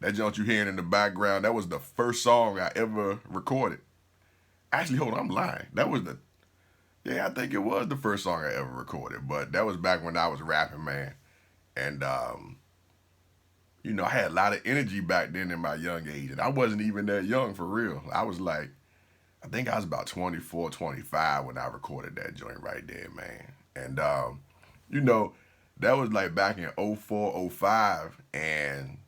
That joint you hearing in the background, that was the first song I ever recorded. Actually, hold on, I'm lying. That was the yeah, I think it was the first song I ever recorded. But that was back when I was rapping, man. And I had a lot of energy back then in my young age, and I wasn't even that young for real. I was like, I think I was about 24, 25 when I recorded that joint right there, man. And you know, that was like back in '04, '05, and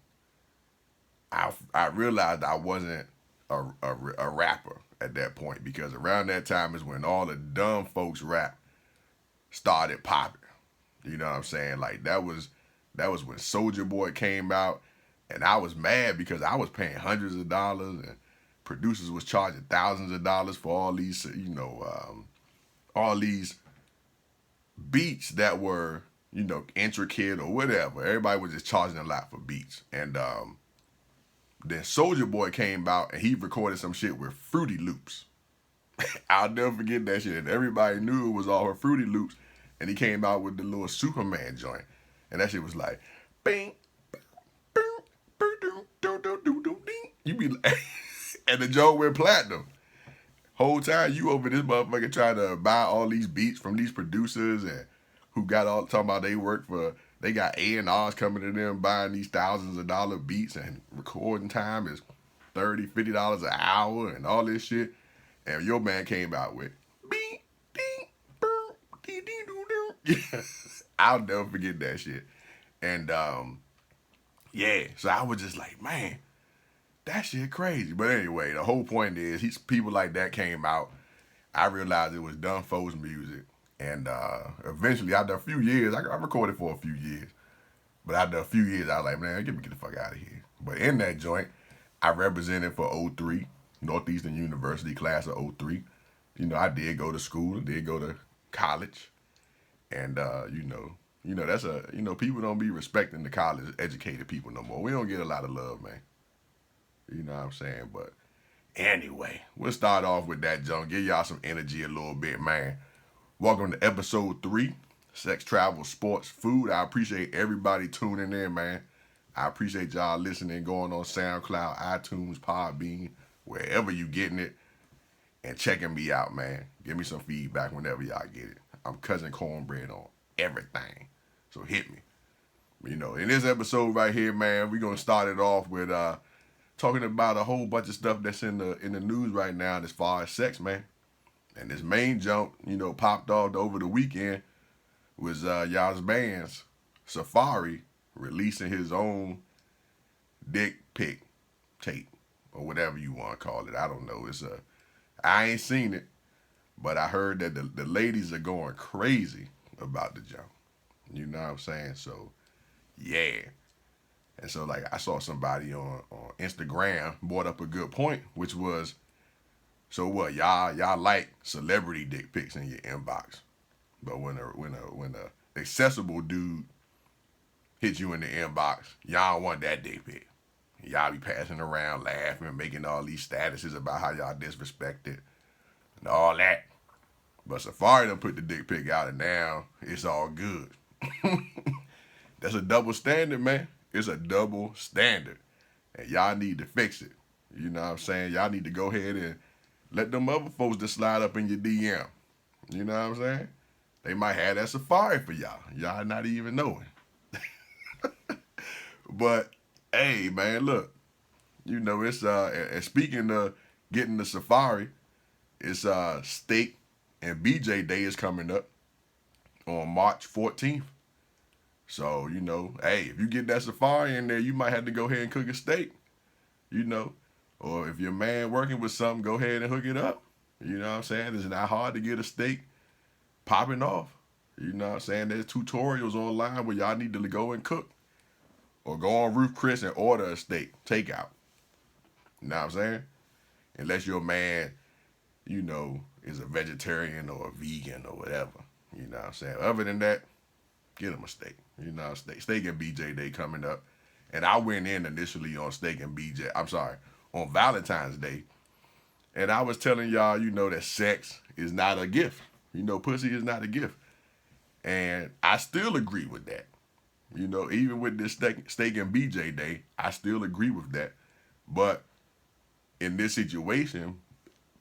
I realized I wasn't a rapper at that point because around that time is when all the dumb folks rap started popping. You know what I'm saying? Like that was when Soldier Boy came out, and I was mad because I was paying hundreds of dollars and producers was charging thousands of dollars for all these all these beats that were intricate or whatever. Everybody was just charging a lot for beats, and then Soldier Boy came out and he recorded some shit with Fruity Loops. I'll never forget that shit. And everybody knew it was all her Fruity Loops. And he came out with the little Superman joint. And that shit was like, bing, bing, bing, doo, doo, doo, doo, doo, ding. You be like, and the joint went platinum. Whole time you over this motherfucker trying to buy all these beats from these producers and who got all talking about they got A&Rs coming to them buying these thousands of dollar beats and recording time is $30, $50 an hour and all this shit. And your man came out with bing, ding, boom, ding, ding, doo, doo. I'll never forget that shit. And yeah, so I was just like, man, that shit crazy. But anyway, the whole point is people like that came out. I realized it was done folks music. And eventually, after a few years, I recorded for a few years. But after a few years, I was like, man, get the fuck out of here. But in that joint, I represented for '03, Northeastern University class of '03. I did go to school, I did go to college. And, that's people don't be respecting the college educated people no more. We don't get a lot of love, man. You know what I'm saying? But anyway, we'll start off with that, John. Give y'all some energy a little bit, man. Welcome to episode 3, Sex, Travel, Sports, Food. I appreciate everybody tuning in, man. I appreciate y'all listening, going on SoundCloud, iTunes, Podbean, wherever you getting it, and checking me out, man. Give me some feedback whenever y'all get it. I'm Cousin Cornbread on everything, so hit me. In this episode right here, man, we're going to start it off with talking about a whole bunch of stuff that's in the news right now as far as sex, man. And this main jump, popped off over the weekend was y'all's band's Safaree releasing his own dick pic tape or whatever you want to call it. I don't know. I ain't seen it, but I heard that the ladies are going crazy about the jump. You know what I'm saying? So, yeah. And so, like, I saw somebody on Instagram brought up a good point, which was, so what, y'all like celebrity dick pics in your inbox, but when a accessible dude hits you in the inbox, y'all don't want that dick pic. Y'all be passing around, laughing, making all these statuses about how y'all disrespected and all that. But Safaree done put the dick pic out, and now it's all good. That's a double standard, man. It's a double standard, and y'all need to fix it. You know what I'm saying? Y'all need to go ahead and let them other folks just slide up in your DM. You know what I'm saying? They might have that Safaree for y'all. Y'all not even knowing. But hey, man, look. It's and speaking of getting the Safaree, it's Steak and BJ Day is coming up on March 14th. So, hey, if you get that Safaree in there, you might have to go ahead and cook a steak. Or if your man working with something, go ahead and hook it up. You know what I'm saying? It's not hard to get a steak popping off. You know what I'm saying? There's tutorials online where y'all need to go and cook. Or go on Ruth Chris and order a steak, takeout. You know what I'm saying? Unless your man, is a vegetarian or a vegan or whatever. You know what I'm saying? Other than that, get him a steak. Steak and BJ Day coming up. And I went in initially on Steak and BJ. I'm sorry, on Valentine's Day. And I was telling y'all, that sex is not a gift. Pussy is not a gift. And I still agree with that. You know, even with this steak and BJ day, I still agree with that. But in this situation,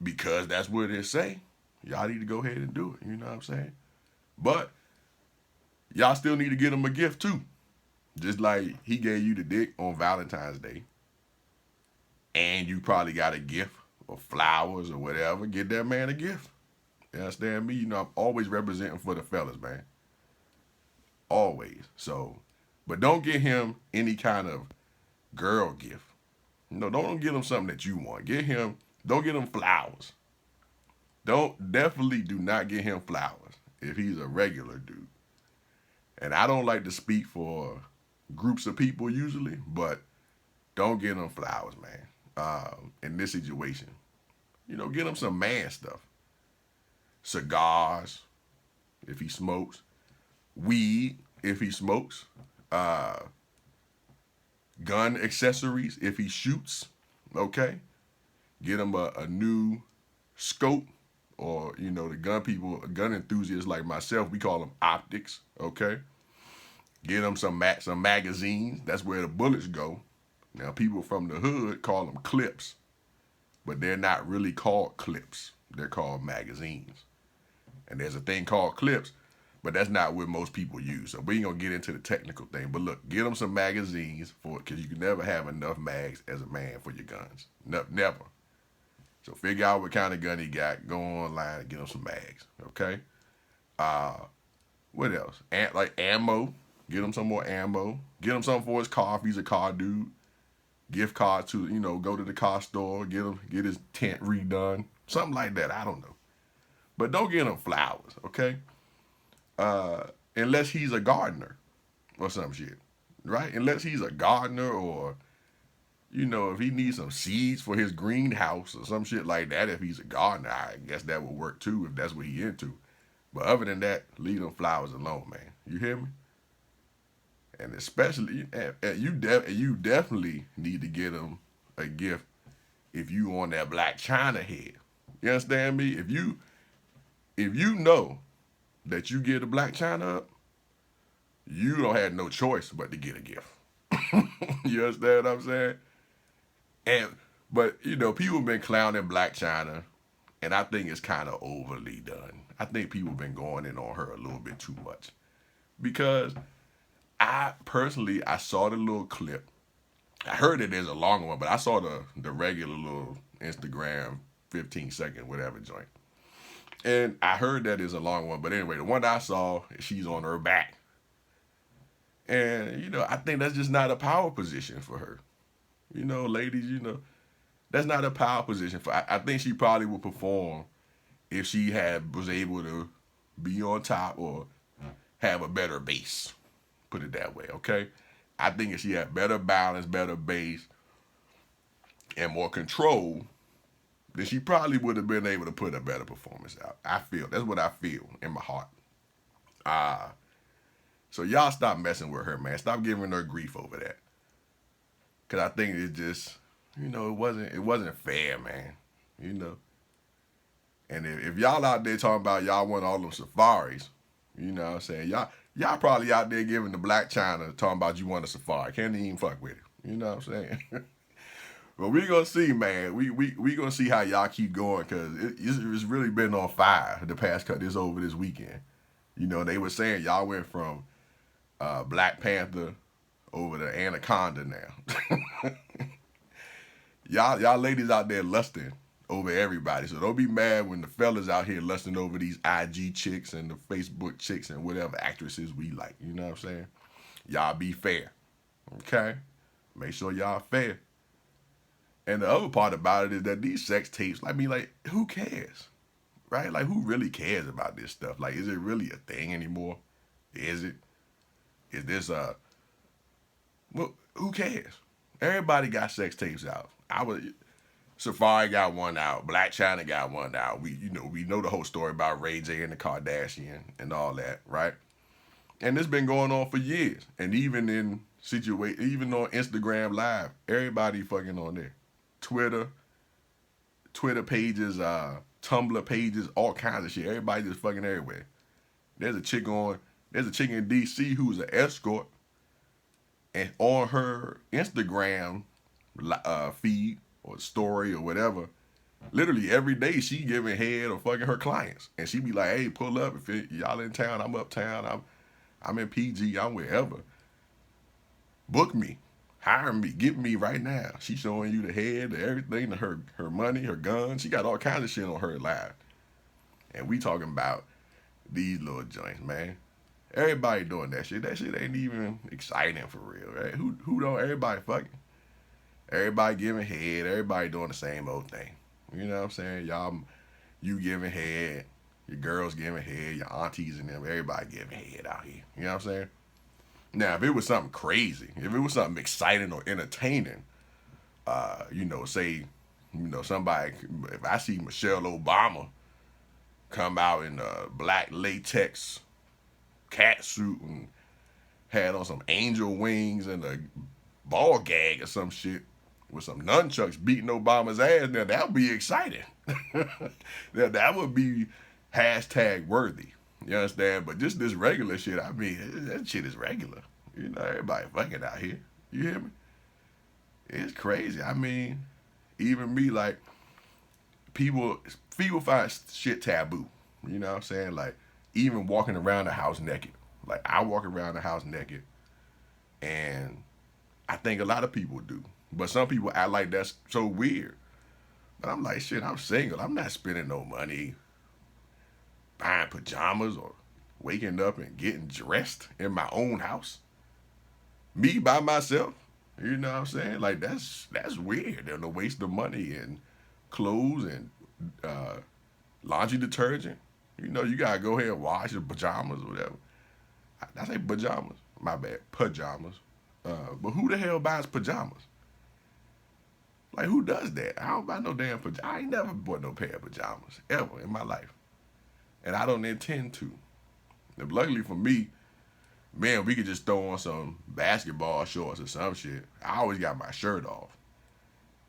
because that's what it say, y'all need to go ahead and do it. You know what I'm saying? But y'all still need to get him a gift too. Just like he gave you the dick on Valentine's Day, and you probably got a gift or flowers or whatever, get that man a gift. You understand me? You know, I'm always representing for the fellas, man. Always. So, but don't get him any kind of girl gift. No, don't get him something that you want. Don't get him flowers. Definitely do not get him flowers if he's a regular dude. And I don't like to speak for groups of people usually, but don't get him flowers, man. In this situation, you know, get him some man stuff. Cigars, if he smokes. Weed, if he smokes. Gun accessories, if he shoots. Okay? Get him a new scope, or, you know, the gun enthusiasts like myself, we call them optics. Okay? Get him some magazines. That's where the bullets go. Now, people from the hood call them clips, but they're not really called clips. They're called magazines. And there's a thing called clips, but that's not what most people use. So we ain't gonna get into the technical thing. But look, get them some magazines because you can never have enough mags as a man for your guns. Never. So figure out what kind of gun he got. Go online and get him some mags. Okay. What else? Like ammo. Get him some more ammo. Get him something for his car if he's a car dude. Gift card to, you know, go to the car store, get his tent redone. Something like that. I don't know. But don't get him flowers, okay? Unless he's a gardener or some shit, right? Unless he's a gardener, or, you know, if he needs some seeds for his greenhouse or some shit like that, if he's a gardener, I guess that would work too if that's what he into. But other than that, leave them flowers alone, man. You hear me? And especially, you definitely need to get him a gift if you on that Black China head. You understand me? If you know that you get a Black China up, you don't have no choice but to get a gift. You understand what I'm saying? But you know, people been clowning Black China, and I think it's kind of overly done. I think people been going in on her a little bit too much, because I saw the little clip. I heard that there's a longer one, but I saw the regular little Instagram 15-second whatever joint. And I heard that is a long one, but anyway, the one I saw, she's on her back. And, you know, I think that's just not a power position for her. You know, ladies, you know, that's not a power position for. I think she probably would perform if she was able to be on top or have a better base. Put it that way, okay? I think if she had better balance, better base, and more control, then she probably would have been able to put a better performance out. That's what I feel in my heart. So y'all stop messing with her, man. Stop giving her grief over that. Cause I think it just, you know, it wasn't fair, man. You know. And if y'all out there talking about y'all want all them safaris, you know what I'm saying? Y'all probably out there giving the Black China talking about you want a safari. Can't even fuck with it. You know what I'm saying? But we gonna see, man. We gonna see how y'all keep going, because it's really been on fire the past over this weekend. You know, they were saying y'all went from Black Panther over to Anaconda now. y'all ladies out there lusting over everybody. So don't be mad when the fellas out here lusting over these IG chicks and the Facebook chicks and whatever actresses we like. You know what I'm saying? Y'all be fair. Okay? Make sure y'all fair. And the other part about it is that these sex tapes, I mean, like, who cares? Right? Like, who really cares about this stuff? Like, is it really a thing anymore? Is it? Is this well, who cares? Everybody got sex tapes out. Safaree got one out. Black China got one out. We know the whole story about Ray J and the Kardashian and all that, right? And it's been going on for years. And even on Instagram Live, everybody fucking on there. Twitter pages, Tumblr pages, all kinds of shit. Everybody just fucking everywhere. There's a chick in DC who's an escort, And on her Instagram feed or story or whatever, literally every day she giving head or fucking her clients. And she be like, hey, pull up. If y'all in town, I'm uptown. I'm in PG. I'm wherever. Book me. Hire me. Get me right now. She showing you the head, the everything, her money, her guns. She got all kinds of shit on her live. And we talking about these little joints, man. Everybody doing that shit. That shit ain't even exciting for real, right? Who don't? Everybody fucking. Everybody giving head. Everybody doing the same old thing. You know what I'm saying? Y'all, you giving head. Your girls giving head. Your aunties and them. Everybody giving head out here. You know what I'm saying? Now, if it was something crazy, if it was something exciting or entertaining, say, somebody, if I see Michelle Obama come out in a black latex cat suit and had on some angel wings and a ball gag or some shit with some nunchucks beating Obama's ass, now that would be exciting. that would be hashtag worthy. You understand? But just this regular shit, I mean, that shit is regular. Everybody fucking out here. You hear me? It's crazy. I mean, even me, like, people find shit taboo. You know what I'm saying? Like, even walking around the house naked. Like, I walk around the house naked, and I think a lot of people do. But some people act like that's so weird. But I'm like, shit, I'm single. I'm not spending no money buying pajamas or waking up and getting dressed in my own house. Me by myself. You know what I'm saying? Like, that's weird. They're no waste of money and clothes and laundry detergent. You gotta go ahead and wash your pajamas or whatever. I say pajamas. My bad. Pajamas. But who the hell buys pajamas? Like, who does that? I don't buy no damn pajamas. I ain't never bought no pair of pajamas ever in my life. And I don't intend to. And luckily for me, man, we could just throw on some basketball shorts or some shit. I always got my shirt off.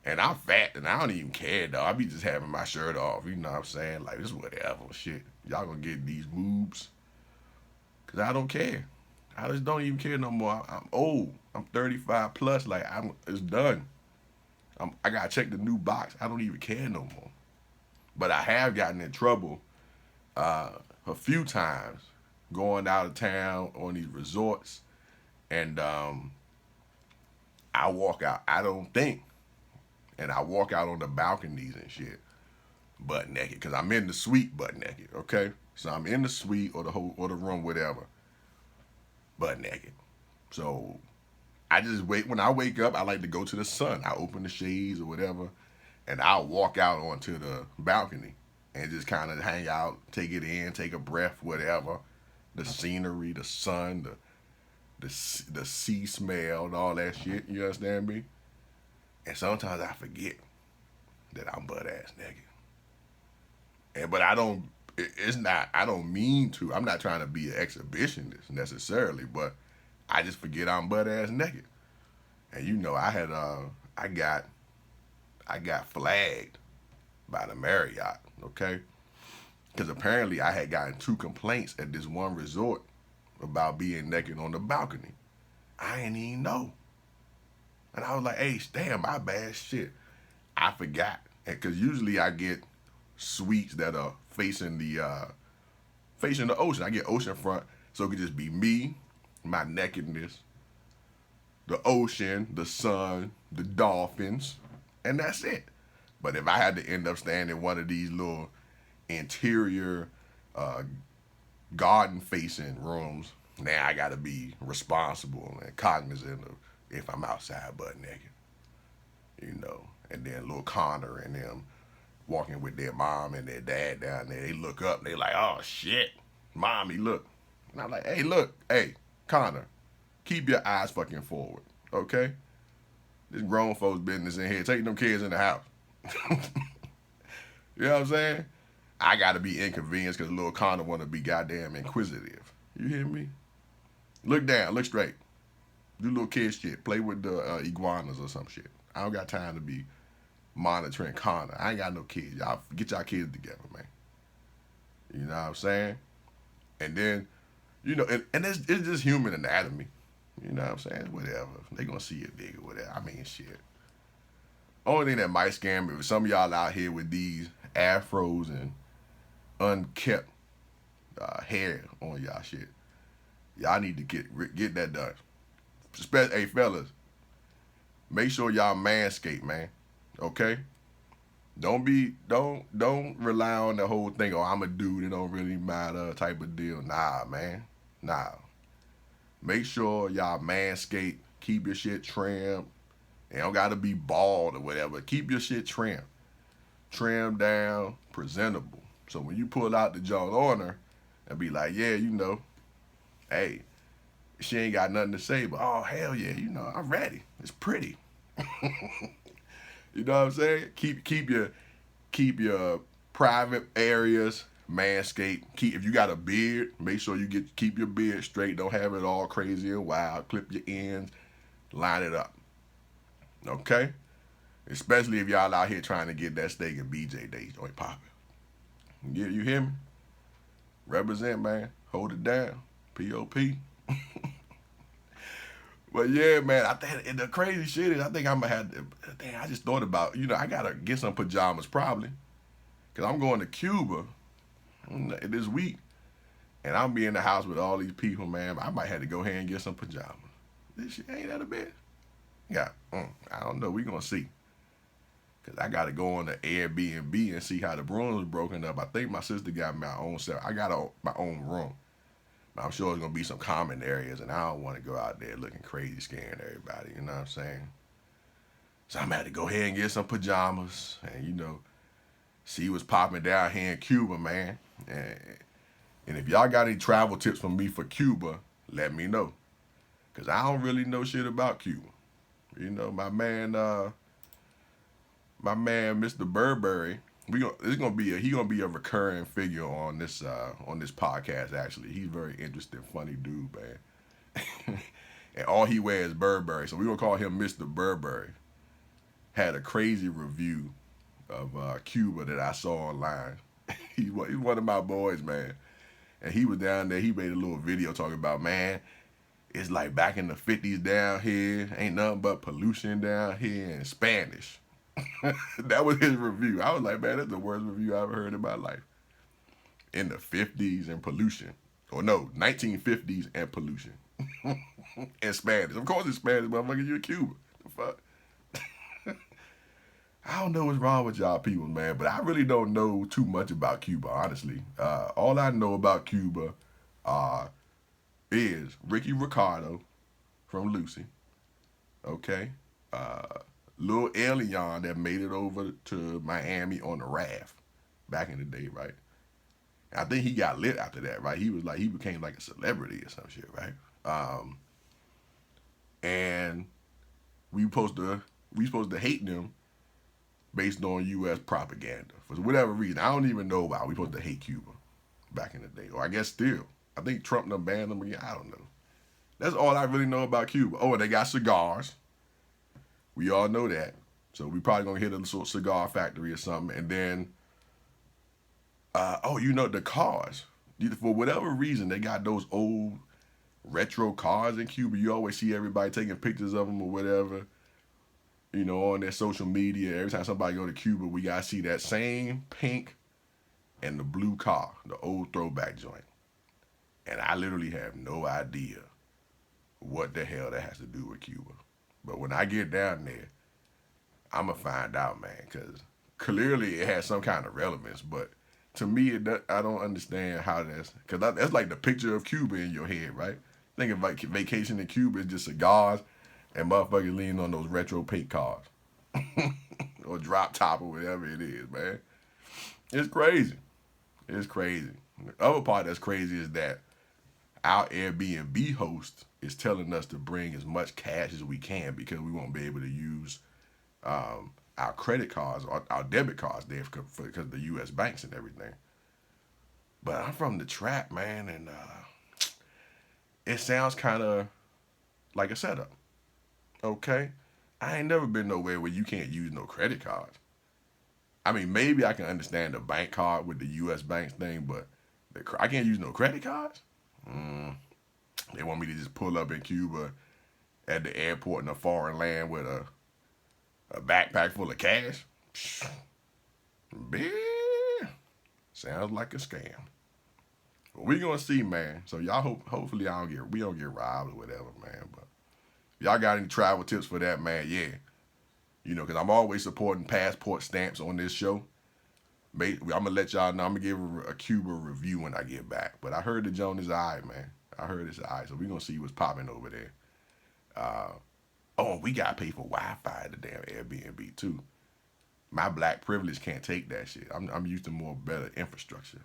And I'm fat and I don't even care, though. I be just having my shirt off. You know what I'm saying? Like, it's whatever. Shit. Y'all gonna get these boobs. Because I don't care. I just don't even care no more. I'm old. I'm 35 plus. Like, it's done. I gotta check the new box. I don't even care no more. But I have gotten in trouble a few times going out of town on these resorts, and I walk out. I don't think, and I walk out on the balconies and shit, butt naked, because I'm in the suite butt naked. Okay, so I'm in the suite or the room, whatever, butt naked. So I just wait. When I wake up, I like to go to the sun. I open the shades or whatever, and I'll walk out onto the balcony and just kind of hang out, take it in, take a breath, whatever. The scenery, the sun, the sea smell, and all that shit. You understand me? And sometimes I forget that I'm butt ass naked. But I don't. It's not. I don't mean to. I'm not trying to be an exhibitionist necessarily, but I just forget I'm butt ass naked. And I got flagged by the Marriott, okay? Because apparently I had gotten 2 complaints at this one resort about being naked on the balcony. I didn't even know. And I was like, hey, damn, my bad, shit. I forgot. Because usually I get suites that are facing the ocean. I get ocean front, so it could just be me, my nakedness, the ocean, the sun, the dolphins, and that's it. But if I had to end up staying in one of these little interior garden-facing rooms, now I gotta be responsible and cognizant of if I'm outside butt naked. And then little Connor and them walking with their mom and their dad down there, they look up and they like, oh shit, mommy, look. And I'm like, hey, look, hey, Connor, keep your eyes fucking forward, okay? This grown folks business in here. Take them kids in the house. You know what I'm saying? I gotta be inconvenienced because little Connor wanna be goddamn inquisitive. You hear me? Look down, look straight. Do little kid shit. Play with the iguanas or some shit. I don't got time to be monitoring Connor. I ain't got no kids. Y'all get y'all kids together, man. You know what I'm saying? And then, and it's just human anatomy. You know what I'm saying? Whatever. They gonna see it big or whatever. I mean, shit. Only thing that might scare me is some of y'all out here with these afros and unkept hair on y'all shit. Y'all need to get that done. Hey fellas, make sure y'all manscape, man. Okay? Don't rely on the whole thing, oh, I'm a dude, it don't really matter type of deal. Nah, man. Nah. Make sure y'all manscape, keep your shit trimmed. It don't gotta be bald or whatever. Keep your shit trimmed. Trimmed down, presentable. So when you pull out the joint on her and be like, yeah, you know, hey, she ain't got nothing to say, but oh hell yeah, you know, I'm ready. It's pretty. You know what I'm saying? Keep your private areas manscaped. If you got a beard, make sure you keep your beard straight. Don't have it all crazy and wild. Clip your ends, line it up. Okay? Especially if y'all out here trying to get that steak and BJ Day joint popping. You hear me? Represent, man. Hold it down. P.O.P. But yeah, man, I think the crazy shit is I think I'm gonna have to. Damn, I just thought about, you know, I gotta get some pajamas probably, cause I'm going to Cuba this week, and I'll be in the house with all these people, man. I might have to go ahead and get some pajamas. This shit ain't that a bit. Yeah, I don't know. We gonna see, cause I gotta go on the Airbnb and see how the room's broken up. I think my sister got my own set. I got my own room. I'm sure it's gonna be some common areas, and I don't want to go out there looking crazy, scaring everybody. You know what I'm saying? So I'm gonna have to go ahead and get some pajamas, and you know, see what's popping down here in Cuba, man. And if y'all got any travel tips for me for Cuba, let me know, cause I don't really know shit about Cuba. You know, my man, Mr. Burberry. He gonna be a recurring figure on this podcast. Actually, he's very interesting, funny dude, man. And all he wears is Burberry, so we gonna call him Mr. Burberry. Had a crazy review of Cuba that I saw online. He's one of my boys, man. And he was down there. He made a little video talking about, man, it's like back in the 50s down here. Ain't nothing but pollution down here in Spanish. That was his review. I was like, man, that's the worst review I ever heard in my life. In the 50s and pollution. Or no, 1950s and pollution. And Spanish. Of course it's Spanish, motherfucker. You in Cuba. The fuck? I don't know what's wrong with y'all people, man, but I really don't know too much about Cuba, honestly. All I know about Cuba is Ricky Ricardo from Lucy. Okay? Little alien that made it over to Miami on the raft back in the day, right? I think he got lit after that, right? He became like a celebrity or some shit, right? And we supposed to hate them based on U.S. propaganda for whatever reason. I don't even know why we supposed to hate Cuba back in the day, or I guess still. I think Trump done banned them again. I don't know. That's all I really know about Cuba. Oh, and they got cigars. We all know that. So we probably gonna hit a sort of cigar factory or something. And then, you know, the cars. For whatever reason, they got those old retro cars in Cuba. You always see everybody taking pictures of them or whatever, you know, on their social media. Every time somebody go to Cuba, we gotta see that same pink and the blue car, the old throwback joint. And I literally have no idea what the hell that has to do with Cuba. But when I get down there, I'm going to find out, man, because clearly it has some kind of relevance. But to me, I don't understand how because that's like the picture of Cuba in your head, right? Think of like vacation in Cuba is just cigars and motherfuckers leaning on those retro pink cars. Or drop top or whatever it is, man. It's crazy. It's crazy. The other part that's crazy is that our Airbnb host is telling us to bring as much cash as we can because we won't be able to use our credit cards or our debit cards there because of the U.S. banks and everything. But I'm from the trap, man, and it sounds kind of like a setup. Okay? I ain't never been nowhere where you can't use no credit cards. I mean, maybe I can understand the bank card with the U.S. banks thing, but I can't use no credit cards? They want me to just pull up in Cuba at the airport in a foreign land with a backpack full of cash. Man, sounds like a scam. But we gonna see, man. So y'all hopefully we don't get robbed or whatever, man. But if y'all got any travel tips for that, man, yeah. You know, because I'm always supporting passport stamps on this show. I'm going to let y'all know. I'm going to give a Cuba review when I get back. But I heard the Joan is all right, man. I heard it's all right. So we're going to see what's popping over there. We got to pay for Wi-Fi at the damn Airbnb, too. My black privilege can't take that shit. I'm used to more better infrastructure.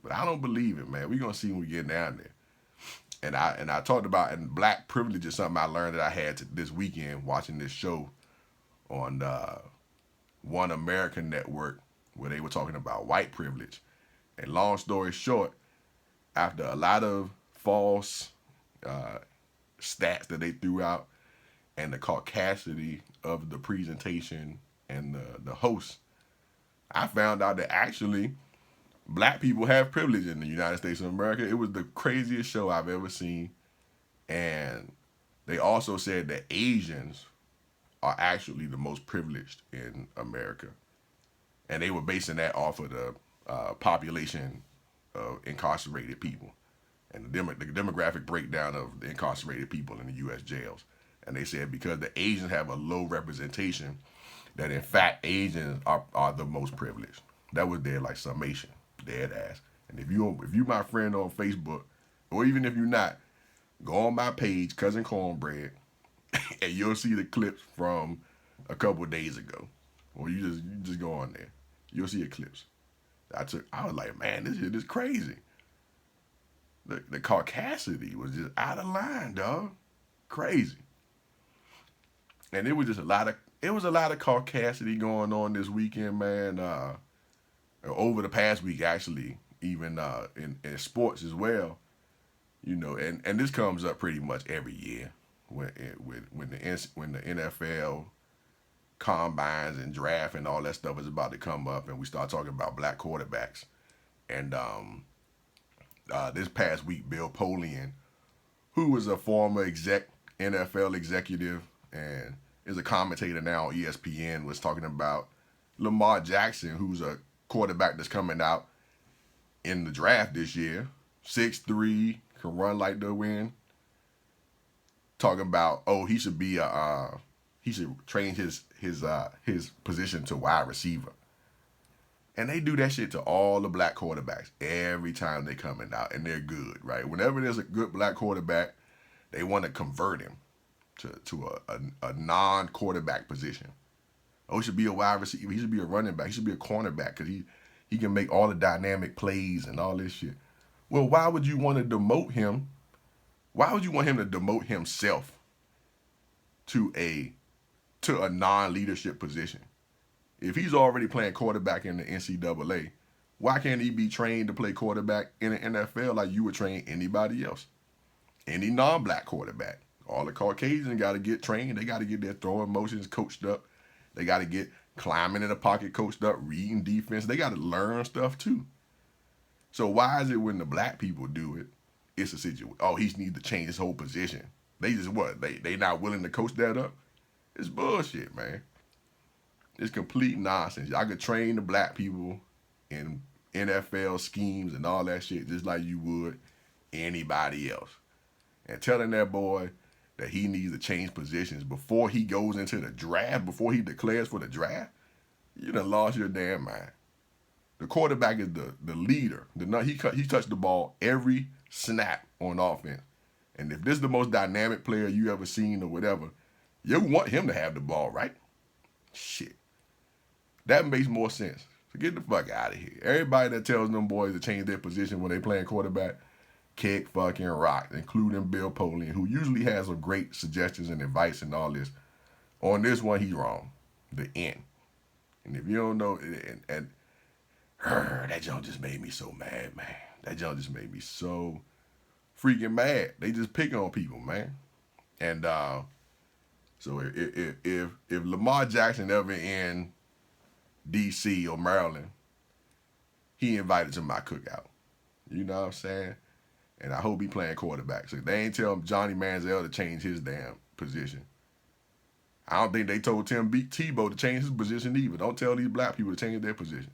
But I don't believe it, man. We're going to see when we get down there. And I talked about, and black privilege is something I learned that I had this weekend watching this show on One American Network where they were talking about white privilege. And long story short, after a lot of false stats that they threw out and the caucasity of the presentation and the host, I found out that actually black people have privilege in the United States of America. It was the craziest show I've ever seen. And they also said that Asians are actually the most privileged in America. And they were basing that off of the population of incarcerated people and the demographic breakdown of the incarcerated people in the U.S. jails. And they said because the Asians have a low representation, that in fact Asians are the most privileged. That was their like summation, dead ass. And if you my friend on Facebook, or even if you're not, go on my page, Cousin Cornbread, and you'll see the clips from a couple days ago. Or you just go on there. You'll see the clips. I was like, man, this shit is crazy. The caucasity was just out of line, dog. Crazy. And it was just a lot of caucasity going on this weekend, man. Over the past week, actually, even in sports as well. You know, and this comes up pretty much every year when the NFL combines and draft and all that stuff is about to come up, and we start talking about black quarterbacks. And this past week, Bill Polian, who was a former NFL executive and is a commentator now on ESPN, was talking about Lamar Jackson, who's a quarterback that's coming out in the draft this year, 6'3", can run like the wind. Talking about, he should be he should train his position to wide receiver. And they do that shit to all the black quarterbacks every time they coming out, and they're good, right? Whenever there's a good black quarterback, they want to convert him to a non-quarterback position. He should be a wide receiver. He should be a running back. He should be a cornerback because he can make all the dynamic plays and all this shit. Well, why would you want to demote him? Why would you want him to demote himself to a non-leadership position? If he's already playing quarterback in the NCAA, why can't he be trained to play quarterback in the NFL like you would train anybody else? Any non-black quarterback. All the Caucasians got to get trained. They got to get their throwing motions coached up. They got to get climbing in the pocket coached up, reading defense. They got to learn stuff too. So why is it when the black people do it, it's a situation, he needs to change his whole position. They just They not willing to coach that up? It's bullshit, man. It's complete nonsense. Y'all could train the black people in NFL schemes and all that shit just like you would anybody else. And telling that boy that he needs to change positions before he goes into the draft, before he declares for the draft, you done lost your damn mind. The quarterback is the leader. He touched the ball every snap on offense. And if this is the most dynamic player you ever seen or whatever, you want him to have the ball, right? Shit. That makes more sense. So get the fuck out of here. Everybody that tells them boys to change their position when they playing quarterback, kick fucking rock, including Bill Polian, who usually has some great suggestions and advice and all this. On this one, he's wrong. The end. And if you don't know, that junk just made me so mad, man. That junk just made me so freaking mad. They just pick on people, man. And so if Lamar Jackson ever in D.C. or Maryland, he invited to my cookout. You know what I'm saying? And I hope he playing quarterback. So they ain't tell Johnny Manziel to change his damn position. I don't think they told Tebow to change his position either. Don't tell these black people to change their position.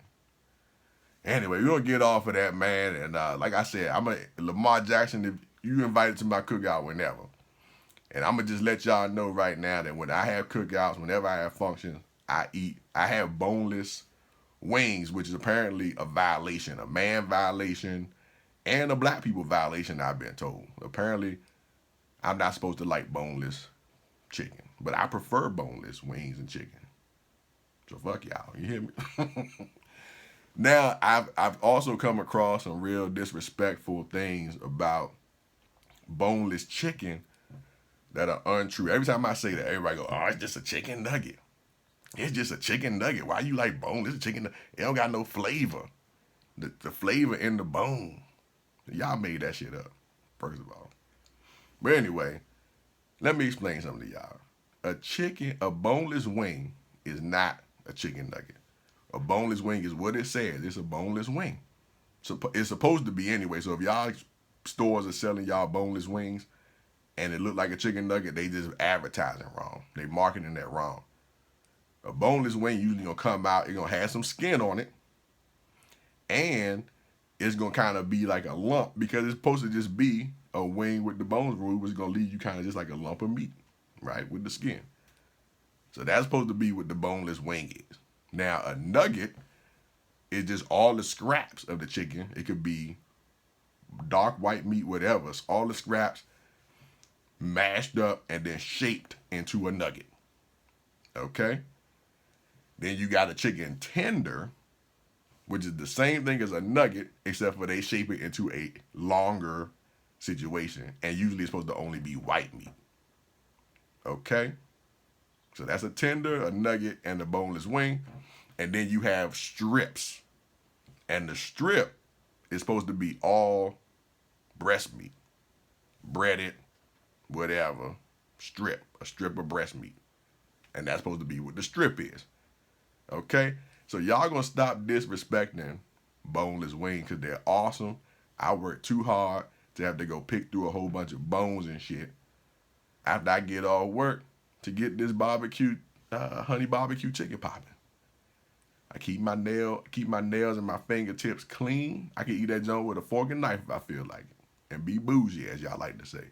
Anyway, we're going to get off of that, man. And like I said, Lamar Jackson, if you invited to my cookout whenever. And I'm going to just let y'all know right now that when I have cookouts, whenever I have functions, I eat. I have boneless wings, which is apparently a violation, a man violation, and a black people violation, I've been told. Apparently, I'm not supposed to like boneless chicken. But I prefer boneless wings and chicken. So fuck y'all, you hear me? Now, I've also come across some real disrespectful things about boneless chicken that are untrue. Every time I say that, everybody go, oh, it's just a chicken nugget. It's just a chicken nugget. Why you like boneless chicken? It don't got no flavor. The flavor in the bone. Y'all made that shit up, first of all. But anyway, let me explain something to y'all. A boneless wing is not a chicken nugget. A boneless wing is what it says. It's a boneless wing. So it's supposed to be anyway. So if y'all stores are selling y'all boneless wings and it look like a chicken nugget, they just advertising wrong. They marketing that wrong. A boneless wing usually gonna come out, it's gonna have some skin on it, and it's gonna kind of be like a lump because it's supposed to just be a wing with the bones removed, which is gonna leave you kind of just like a lump of meat, right, with the skin. So that's supposed to be what the boneless wing is. Now a nugget is just all the scraps of the chicken. It could be dark white meat, whatever. It's all the scraps mashed up and then shaped into a nugget. Okay? Then you got a chicken tender, which is the same thing as a nugget, except for they shape it into a longer situation. And usually it's supposed to only be white meat. Okay? So that's a tender, a nugget, and a boneless wing. And then you have strips. And the strip is supposed to be all breast meat. Breaded, whatever, strip. A strip of breast meat. And that's supposed to be what the strip is. Okay? So y'all gonna stop disrespecting boneless wings because they're awesome. I work too hard to have to go pick through a whole bunch of bones and shit after I get off work to get this honey barbecue chicken popping. I keep my nails and my fingertips clean. I can eat that joint with a fork and knife if I feel like it. And be bougie, as y'all like to say.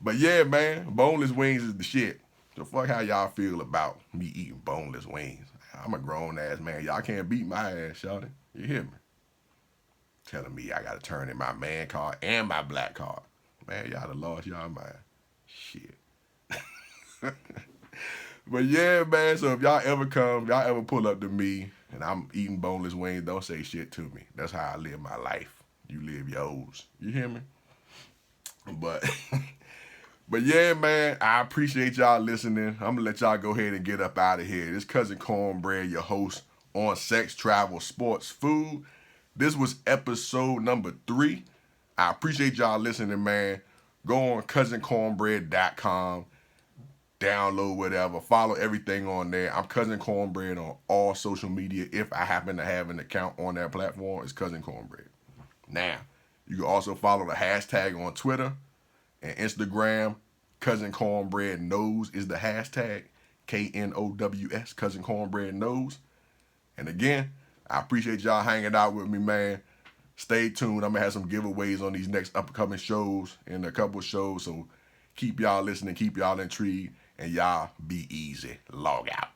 But yeah, man, boneless wings is the shit. So fuck how y'all feel about me eating boneless wings. I'm a grown ass man. Y'all can't beat my ass, shawty. You hear me? Telling me I gotta turn in my man card and my black card. Man, y'all done lost y'all mind. Shit. But yeah, man, so if y'all ever pull up to me and I'm eating boneless wings, don't say shit to me. That's how I live my life. You live yours. You hear me? But yeah, man, I appreciate y'all listening. I'm gonna let y'all go ahead and get up out of here. This Cousin Cornbread, your host on Sex, Travel, Sports, Food. This was episode number 3. I appreciate y'all listening, man. Go on cousincornbread.com. Download whatever. Follow everything on there. I'm Cousin Cornbread on all social media. If I happen to have an account on that platform, it's Cousin Cornbread. Now, you can also follow the hashtag on Twitter and Instagram. Cousin Cornbread Knows is the hashtag. KNOWS, Cousin Cornbread Knows. And again, I appreciate y'all hanging out with me, man. Stay tuned. I'm going to have some giveaways on these next upcoming shows in a couple shows. So keep y'all listening, keep y'all intrigued, and y'all be easy. Log out.